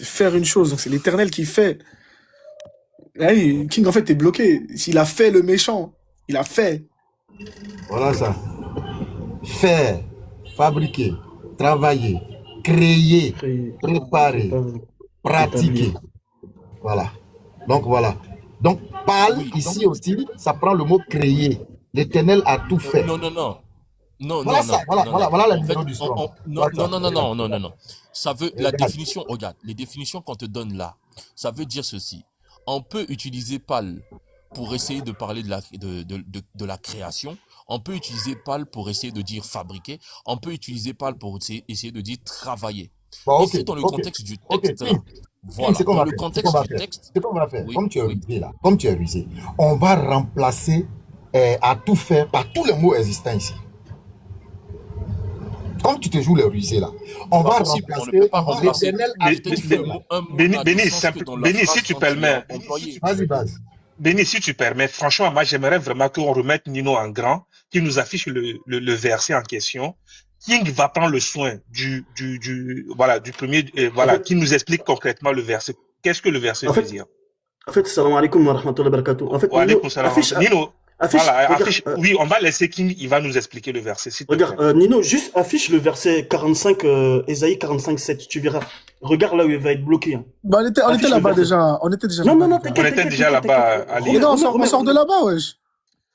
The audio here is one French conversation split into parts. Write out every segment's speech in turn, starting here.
faire une chose. Donc c'est l'Éternel qui fait. Hey, King, en fait, t'es bloqué. S'il a fait le méchant, il a fait. Voilà ça. Faire, fabriquer, travailler, créer, Créer, préparer, préparer, pratiquer. établir. Voilà. Donc voilà. Donc parle Oui, donc, ici aussi, ça prend le mot créer. L'Éternel a tout fait. non, non, non. Non, Voilà non, ça, non, voilà, non, voilà, non. voilà la En fait, numéro du strong. non, Voilà non, ça. non, non, Regarde, non, non, non, non. Ça veut, la regarde. définition, regarde, les définitions qu'on te donne là, ça veut dire ceci. On peut utiliser PAL pour essayer de parler de la création. On peut utiliser PAL pour essayer de dire fabriquer. On peut utiliser PAL pour essayer de dire travailler. Bon, ok, Ici, dans le ok, contexte du ok. texte là, King, voilà, c'est qu'on dans va le faire. C'est qu'on contexte va du faire. texte, C'est qu'on va faire. oui, Comme tu es oui. rusé là, comme tu es rusé, on va remplacer à tout faire par tous les mots existants ici. Comme tu te joues les rusés là, on va Possible, on ne peut remplacer, pas remplacer. l'Éternel a tout Peut-être que fait là. un mot Béni, n'a de béni, sens que dans la béni, si phrase tu quand il est permets, employé. Vas-y, vas-y. Béni, si tu permets, franchement, moi, j'aimerais vraiment qu'on remette Nino en grand, qu'il nous affiche le verset en question. King va prendre le soin voilà, du premier, En voilà, fait, qui nous explique concrètement le verset. Qu'est-ce que le verset en veut fait, dire? salam alaikum wa rahmatullahi wa barakatuh. En fait, Wa Nino, alaykoum salam. Nino, voilà, regarde, affiche, oui, on va laisser King, il va nous expliquer le verset, s'il te regarde, plaît. Nino, juste affiche le verset 45, Ésaïe 45, 7, tu verras. Regarde là où il va être bloqué. Hein. Bah, on était Affiche le là-bas verset. déjà. On était déjà Non, là-bas, non, non, les gars. On t'inquiète, était t'inquiète, déjà t'inquiète, là-bas t'inquiète. à Les lire. gars, Remets, on sort de là-bas, wesh.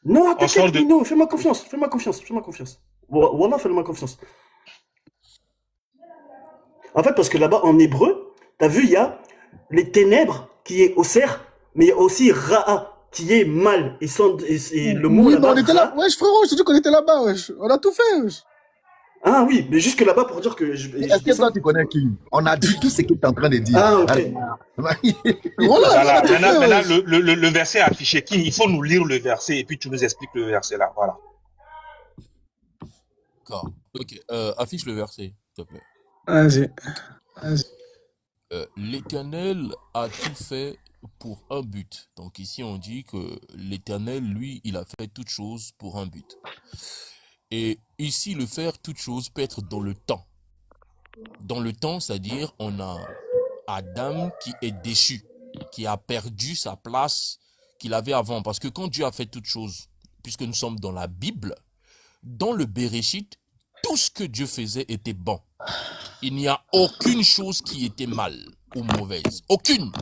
Non, On sort t'inquiète, de, Nino, fais-moi confiance, fais-moi confiance, fais-moi confiance. Wallah, fais-moi confiance. En fait, parce que là-bas, en hébreu, t'as vu, il y a les ténèbres qui est au cerf, mais il y a aussi Ra'a qui est mal. Et le mot Oui, mais là-bas, on était là. Ra. Wesh, frérot, je te dis qu'on était là-bas, wesh. On a tout fait, wesh. Ah oui, mais jusque là-bas pour dire que je Est-ce que descends. toi tu connais King? On a dit tout ce que tu es en train de dire. Ah, ok. Voilà, on a voilà. tout fait, Maintenant, wesh. le verset affiché. King, il faut nous lire le verset et puis tu nous expliques le verset là. Voilà. D'accord. Ok, affiche le verset, s'il te plaît. Vas-y. L'Éternel a tout fait pour un but. Donc ici, on dit que l'Éternel, lui, il a fait toute chose pour un but. Et ici, le faire toute chose peut être dans le temps. Dans le temps, c'est-à-dire, on a Adam qui est déchu, qui a perdu sa place qu'il avait avant. Parce que quand Dieu a fait toute chose, puisque nous sommes dans la Bible, dans le Béréchit, tout ce que Dieu faisait était bon. Il n'y a aucune chose qui était mal ou mauvaise. Aucune.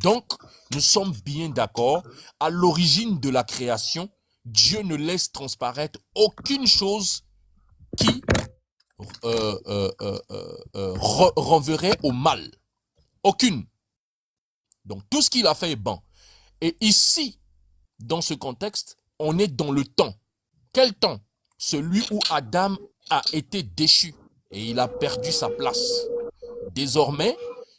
Donc, nous sommes bien d'accord. À l'origine de la création, Dieu ne laisse transparaître aucune chose qui renverrait au mal. Aucune. Donc, tout ce qu'il a fait est bon. Et ici, dans ce contexte, on est dans le temps. Quel temps? Celui où Adam a été déchu et il a perdu sa place. Désormais,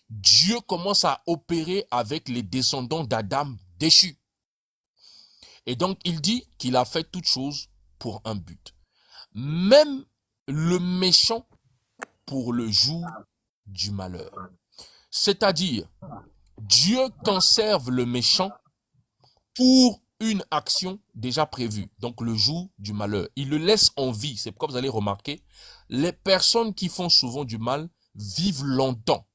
Dieu commence à opérer avec les descendants d'Adam déchus. Et donc, il dit qu'il a fait toute chose pour un but. Même le méchant pour le jour du malheur. C'est-à-dire, Dieu conserve le méchant pour une action déjà prévue. Donc, le jour du malheur. Il le laisse en vie. C'est pourquoi vous allez remarquer, les personnes qui font souvent du mal vivent longtemps.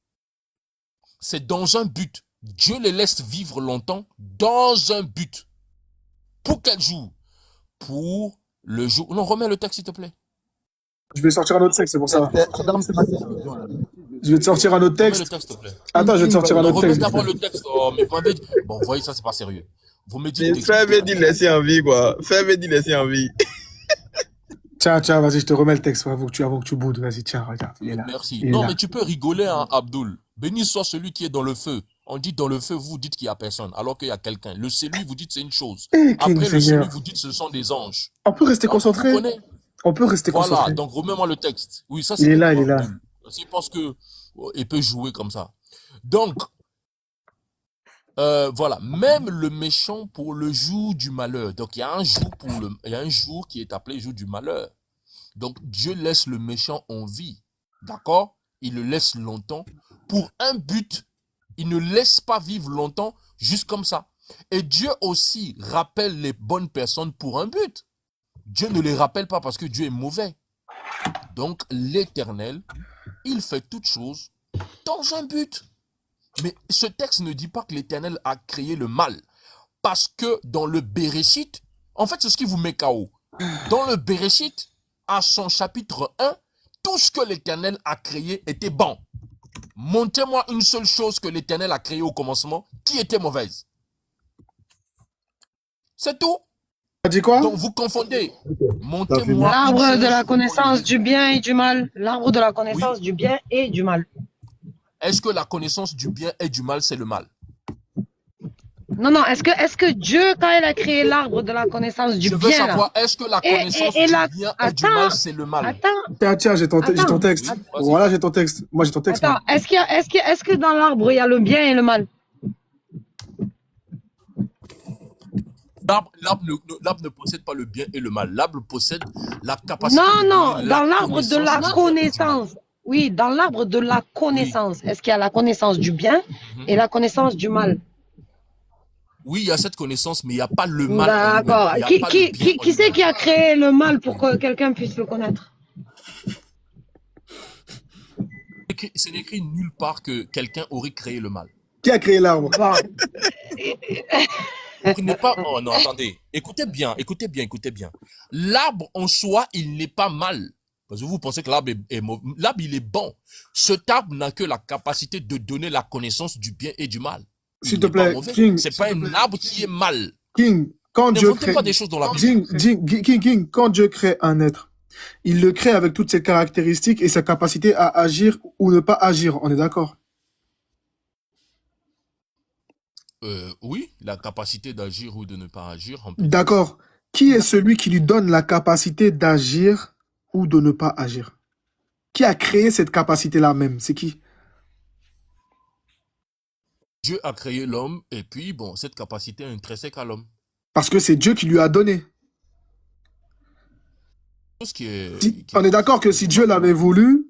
C'est dans un but. Dieu les laisse vivre longtemps dans un but. Pour quel jour? Pour le jour... Non, remets le texte, s'il te plaît. Je vais sortir un autre texte, c'est pour ça. Je vais te sortir un autre Remets le texte. texte, s'il te plaît. Attends, je vais te sortir un Non, autre remets texte. d'abord le texte. Oh, mais pas avec... Bon, vous voyez, ça, c'est pas sérieux. Vous me dites... Fais dit laisser en vie, quoi. Fais dit laisser en vie. Tiens, vas-y, je te remets le texte avant que tu boudes. Vas-y, tiens, regarde. Il est là. Merci. Il est Non, là. mais tu peux rigoler, hein, Abdoul. Béni soit celui qui est dans le feu. On dit dans le feu, vous dites qu'il n'y a personne, alors qu'il y a quelqu'un. Le celui, vous dites c'est une chose. Eh, King Après, le Seigneur. celui, vous dites ce sont des anges. On peut rester Donc, concentré. vous connaissez. On peut rester Voilà, concentré. donc remets-moi le texte. Oui, ça Il c'est est là, il est là. Abdoul. Il pense que il peut jouer comme ça. Donc, voilà, même le méchant pour le jour du malheur. Donc, il y a un jour qui est appelé jour du malheur. Donc, Dieu laisse le méchant en vie. D'accord? Il le laisse longtemps pour un but. Il ne laisse pas vivre longtemps juste comme ça. Et Dieu aussi rappelle les bonnes personnes pour un but. Dieu ne les rappelle pas parce que Dieu est mauvais. Donc, l'Éternel, il fait toutes choses dans un but. Mais ce texte ne dit pas que l'Éternel a créé le mal. Parce que dans le Béréchit, en fait, c'est ce qui vous met KO. Dans le Béréchit, à son chapitre 1, tout ce que l'Éternel a créé était bon. Montrez-moi une seule chose que l'Éternel a créée au commencement qui était mauvaise. C'est tout. T'as dit quoi? Donc vous confondez. Montrez-moi une L'arbre chose de la où connaissance il est- du bien et du mal. L'arbre de la Oui. connaissance du bien et du mal. Est-ce que la connaissance du bien et du mal, c'est le mal? Non, non, est-ce que Dieu, quand il a créé l'arbre de la connaissance du Je veux bien, là, savoir, est-ce que la connaissance et du la... bien et du mal, c'est le mal? Attends, J'ai ton attends, texte. attends, Vas-y. Voilà, j'ai ton texte. Moi, j'ai ton texte. attends. Est-ce que dans l'arbre, il y a le bien et le mal? L'arbre ne possède pas le bien et le mal. L'arbre possède la capacité Non, de non, donner dans la l'arbre de la connaissance du bien et du mal. connaissance. Oui, dans l'arbre de la connaissance. Est-ce qu'il y a la connaissance du bien et la connaissance du mal? Oui, il y a cette connaissance, mais il n'y a pas le mal en lui-même. D'accord. Il n'y a pas le bien en Qui c'est lui-même. qui a créé le mal pour que quelqu'un puisse le connaître? C'est n'écrit nulle part que quelqu'un aurait créé le mal. Qui a créé l'arbre? Bon. Il n'est pas. Oh non, attendez. Écoutez bien, écoutez bien, écoutez bien. L'arbre en soi, il n'est pas mal. Parce que vous pensez que l'arbre est mauvais. L'arbre, il est bon. Cet arbre n'a que la capacité de donner la connaissance du bien et du mal. S'il Il te n'est pas plaît, mauvais. King. C'est pas un arbre qui est mal. King, quand Dieu N'inventez crée... pas des choses dans la Bible. King, quand Dieu crée un être, il le crée avec toutes ses caractéristiques et sa capacité à agir ou ne pas agir. On est d'accord? Oui, la capacité d'agir ou de ne pas agir. On peut dire. D'accord. Qui est celui qui lui donne la capacité d'agir ou de ne pas agir? Qui a créé cette capacité-là même? C'est qui? Dieu a créé l'homme et puis, bon, cette capacité est intrinsèque à l'homme. Parce que c'est Dieu qui lui a donné. Tout ce qui est, On est d'accord que si Dieu l'avait voulu,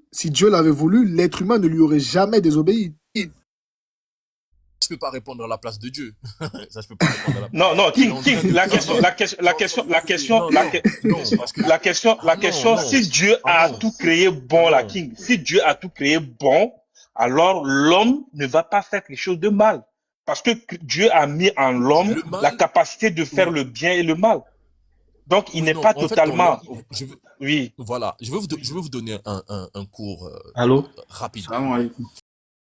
l'être humain ne lui aurait jamais désobéi. Je peux pas répondre à la place de Dieu. Ça, je peux pas répondre à la place. Non, non, King, Non, King, non, la non, question, non. la question, la question, la question, Non, la, non, que- non, parce que la question, non, si Dieu a non, tout créé bon, la non. King, si Dieu a tout créé bon, alors l'homme ne va pas faire quelque chose de mal. Parce que Dieu a mis en l'homme Le la mal, capacité de faire oui, le bien et le mal. Donc, il oui, n'est non. pas En fait, dans totalement, l'homme, oui. voilà, je vais vous donner un cours Allô? rapide. Salam alaikum.